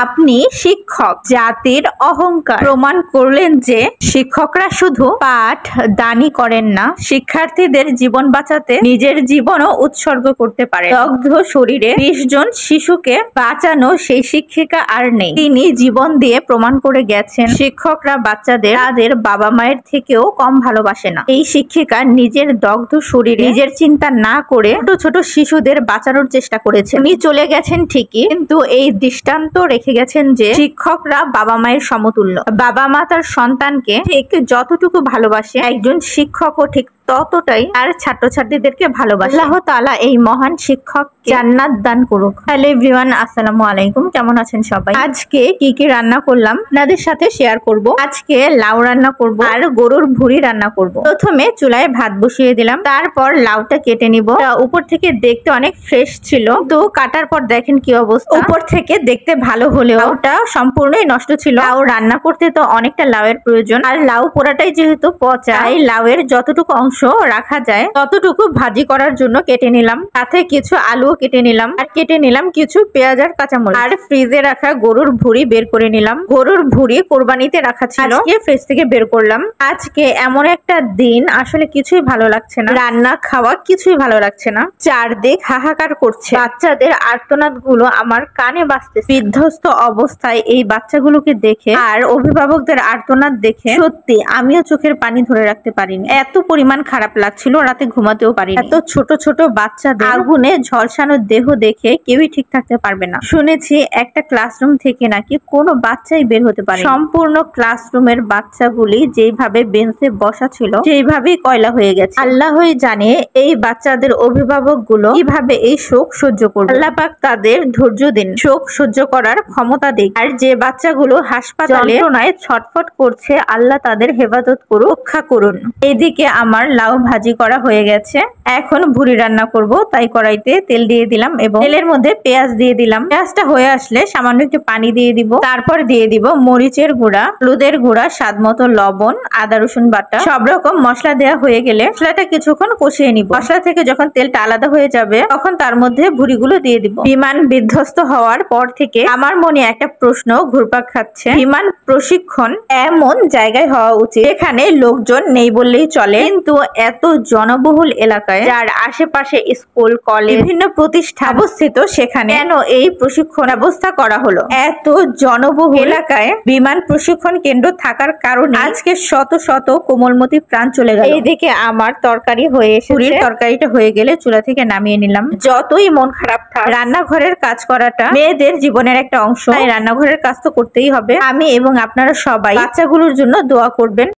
আপনি শিক্ষক, জাতির অহংকার। প্রমাণ করলেন যে শিক্ষকরা শুধু পাঠ দানই করেন না, শিক্ষার্থীদের জীবন বাঁচাতে নিজের জীবনও উৎসর্গ করতে পারে। দগ্ধ শরীরে 20 জন শিশুকে বাঁচানো সেই শিক্ষিকা আর নেই। তিনি জীবন দিয়ে প্রমাণ করে গেছেন শিক্ষকরা বাচ্চাদের তাদের বাবা মায়ের থেকেও কম ভালোবাসে না। এই শিক্ষিকা নিজের দগ্ধ শরীরে নিজের চিন্তা না করে ছোট ছোট শিশুদের বাঁচানোর চেষ্টা করেছেন। উনি চলে গেছেন ঠিকই, কিন্তু এই দৃষ্টান্ত রেখে গেছেন যে শিক্ষকরা বাবা মায়ের সমতুল্য। বাবা মা তার সন্তানকে ঠিক যতটুকু ভালোবাসে, একজন শিক্ষকও ঠিক ততটাই আর ছাত্রছাত্রীদেরকে ভালোবাসে। আল্লাহ তাআলা এই মহান শিক্ষক জান্নাত দান করুক। হ্যালো এভরিওয়ান, আসসালামু আলাইকুম। কেমন আছেন সবাই? আজকে কি কি রান্না করলাম আপনাদের সাথে শেয়ার করব। আজকে লাউ রান্না করব আর গরুর ভুঁড়ি রান্না করব। প্রথমে চুলায় ভাত বসিয়ে দিলাম, তারপর লাউটা কেটে নিব। উপর থেকে দেখতে অনেক ফ্রেশ ছিল, তো কাটার পর দেখেন কি অবস্থা। উপর থেকে দেখতে ভালো হলেও লাউটা সম্পূর্ণই নষ্ট ছিল। লাউ রান্না করতে তো অনেকটা লাউয়ের প্রয়োজন, আর লাউ পোড়াটাই যেহেতু পচা, তাই লাউয়ের যতটুকু অংশ রাখা যায় ততটুকু ভাজি করার জন্য কেটে নিলাম। সাথে কিছু আলুও কেটে নিলাম, আর কেটে নিলাম কিছু পেঁয়াজ আর কাঁচামরিচ। আর ফ্রিজে রাখা গরুর ভুঁড়ি বের করে নিলাম। গরুর ভুঁড়ি কোরবানিতে রাখা ছিল, আজকে ফ্রিজ থেকে বের করলাম। আজকে এমন একটা দিন, আসলে কিছুই ভালো লাগছে না, রান্না খাওয়া কিছুই ভালো লাগছে না। চারদিক হাহাকার করছে, বাচ্চাদের আর্তনাদ গুলো আমার কানে বাজতেছে। বিধ্বস্ত অবস্থায় এই বাচ্চাগুলোকে দেখে আর অভিভাবকদের আর্তনাদ দেখে সত্যি আমিও চোখের পানি ধরে রাখতে পারিনি। এত পরিমাণ খারাপ লাগছিল, রাতে ঘুমাতেও পারিনি। এত ছোট ছোট বাচ্চাদের আগুনে ঝলসানো দেহ দেখে কেউই ঠিক থাকতে পারবে না। শুনেছি একটা ক্লাসরুম থেকে নাকি কোনো বাচ্চাই বের হতে পারে। সম্পূর্ণ ক্লাসরুমের বাচ্চাগুলি যেভাবে বেঞ্চে বসা ছিল সেইভাবেই কয়লা হয়ে গেছে। আল্লাহই জানে এই বাচ্চাদের অভিভাবক গুলো কিভাবে এই শোক সহ্য করবে। আল্লাহ পাক তাদের ধৈর্য দিন, শোক সহ্য করার ক্ষমতা দিন। আর যে বাচ্চাগুলো হাসপাতালে যন্ত্রণায় ছটফট করছে, আল্লাহ তাদের হেফাজত করুন, রক্ষা করুন। এইদিকে আমার লাউ ভাজি করা হয়ে গেছে, এখন ভুঁড়ি রান্না করব। তাই কড়াইতে তেল দিয়ে দিলাম এবং তেলের মধ্যে পেঁয়াজ দিয়ে দিলাম। পেঁয়াজটা হয়ে আসলে সামান্য একটু পানি দিয়ে দিব, তারপর দিয়ে দিব মরিচের গুঁড়া, হলুদের গুঁড়া, স্বাদ মতো লবণ, আদা রসুন বাটা। সব রকম মশলা দেওয়া হয়ে গেলে মশলাটা কিছুক্ষণ কষিয়ে নিব। মশলা থেকে যখন তেলটা আলাদা হয়ে যাবে তখন তার মধ্যে ভুঁড়িগুলো দিয়ে দিব। বিমান বিধ্বস্ত হওয়ার পর থেকে আমার মনে একটা প্রশ্ন ঘুরপাক খাচ্ছে, বিমান প্রশিক্ষণ এমন জায়গায় হওয়া উচিত যেখানে লোকজন নেই বললেই চলে, কিন্তু এত জনবহুল এলাকায় যার আশেপাশে স্কুল, কলেজ, বিভিন্ন প্রতিষ্ঠান অবস্থিত, সেখানে কেন এই প্রশিক্ষণ ব্যবস্থা করা হলো? এত জনবহুল এলাকায় বিমান প্রশিক্ষণ কেন্দ্র থাকার কারণে আজকে শত শত কোমলমতি প্রাণ চলে গেল। এইদিকে আমার তরকারি হয়ে এসেছে, তরকারিটা হয়ে গেলে চুলা থেকে নামিয়ে নিলাম। যতই মন খারাপ থাক, রান্নাঘরের কাজ করাটা মেয়েদের জীবনের একটা অংশ, তাই রান্নাঘরের কাজ তো করতেই হবে। আমি এবং আপনারা সবাই বাচ্চাগুলোর জন্য দোয়া করবেন।